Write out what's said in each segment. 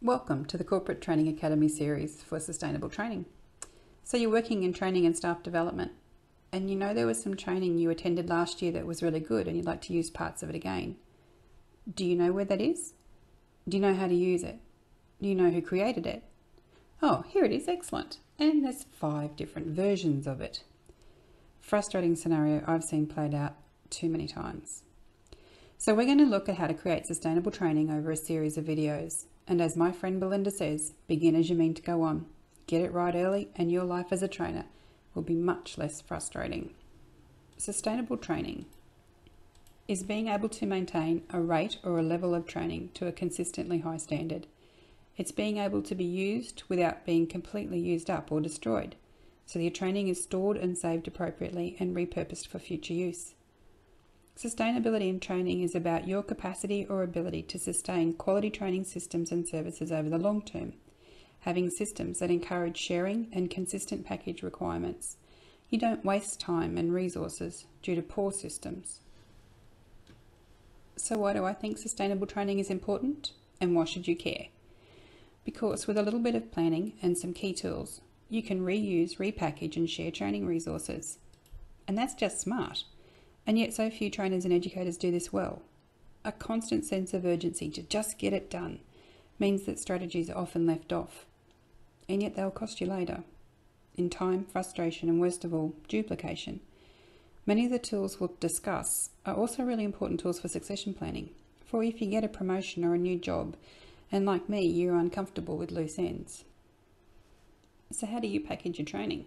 Welcome to the Corporate Training Academy series for sustainable training. So you're working in training and staff development, and you know there was some training you attended last year that was really good and you'd like to use parts of it again. Do you know where that is? Do you know how to use it? Do you know who created it? Oh, here it is, excellent. And there's 5 different versions of it. Frustrating scenario I've seen played out too many times. So we're going to look at how to create sustainable training over a series of videos. And as my friend Belinda says, begin as you mean to go on. Get it right early and your life as a trainer will be much less frustrating. Sustainable training is being able to maintain a rate or a level of training to a consistently high standard. It's being able to be used without being completely used up or destroyed, so your training is stored and saved appropriately and repurposed for future use. Sustainability in training is about your capacity or ability to sustain quality training systems and services over the long term, having systems that encourage sharing and consistent package requirements. You don't waste time and resources due to poor systems. So why do I think sustainable training is important, and why should you care? Because with a little bit of planning and some key tools, you can reuse, repackage and share training resources. And that's just smart. And yet so few trainers and educators do this well. A constant sense of urgency to just get it done means that strategies are often left off. And yet they'll cost you later, in time, frustration, and worst of all, duplication. Many of the tools we'll discuss are also really important tools for succession planning. For if you get a promotion or a new job, and like me, you're uncomfortable with loose ends. So how do you package your training?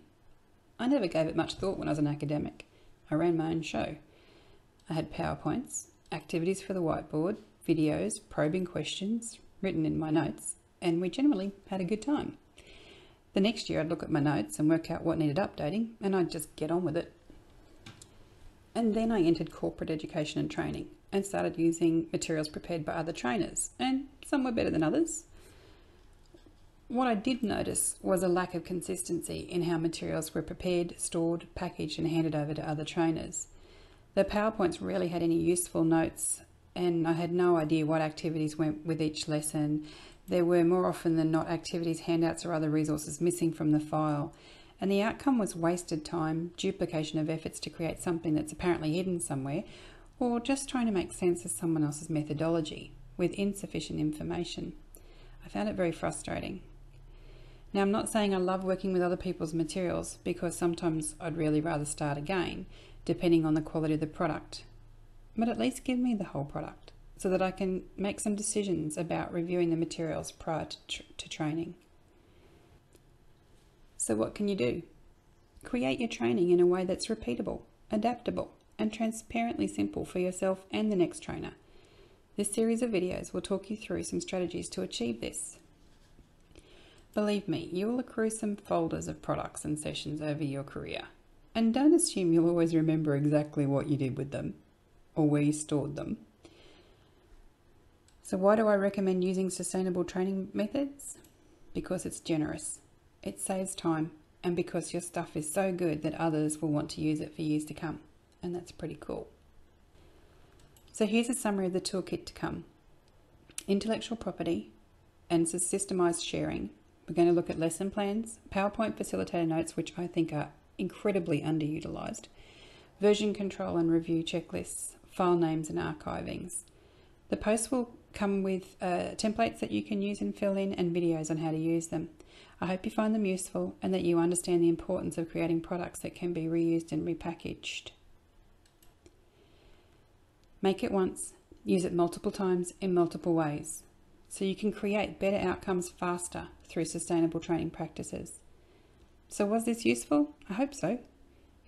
I never gave it much thought when I was an academic. I ran my own show. I had PowerPoints, activities for the whiteboard, videos, probing questions written in my notes, and we generally had a good time. The next year I'd look at my notes and work out what needed updating, and I'd just get on with it. And then I entered corporate education and training and started using materials prepared by other trainers, and some were better than others. What I did notice was a lack of consistency in how materials were prepared, stored, packaged and handed over to other trainers. The PowerPoints rarely had any useful notes, and I had no idea what activities went with each lesson. There were more often than not activities, handouts or other resources missing from the file, and the outcome was wasted time, duplication of efforts to create something that's apparently hidden somewhere, or just trying to make sense of someone else's methodology with insufficient information. I found it very frustrating. Now, I'm not saying I love working with other people's materials, because sometimes I'd really rather start again, depending on the quality of the product. But at least give me the whole product, so that I can make some decisions about reviewing the materials prior to training. So what can you do? Create your training in a way that's repeatable, adaptable, and transparently simple for yourself and the next trainer. This series of videos will talk you through some strategies to achieve this. Believe me, you will accrue some folders of products and sessions over your career. And don't assume you'll always remember exactly what you did with them or where you stored them. So why do I recommend using sustainable training methods? Because it's generous, it saves time, and because your stuff is so good that others will want to use it for years to come. And that's pretty cool. So here's a summary of the toolkit to come. Intellectual property and systemized sharing. We're going to look at lesson plans, PowerPoint facilitator notes, which I think are incredibly underutilized, version control and review checklists, file names and archivings. The posts will come with templates that you can use and fill in, and videos on how to use them. I hope you find them useful and that you understand the importance of creating products that can be reused and repackaged. Make it once, use it multiple times in multiple ways, so you can create better outcomes faster through sustainable training practices. So was this useful? I hope so.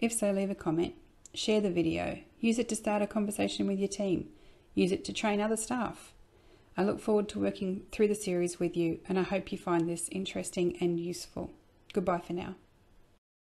If so, leave a comment, share the video, use it to start a conversation with your team, use it to train other staff. I look forward to working through the series with you, and I hope you find this interesting and useful. Goodbye for now.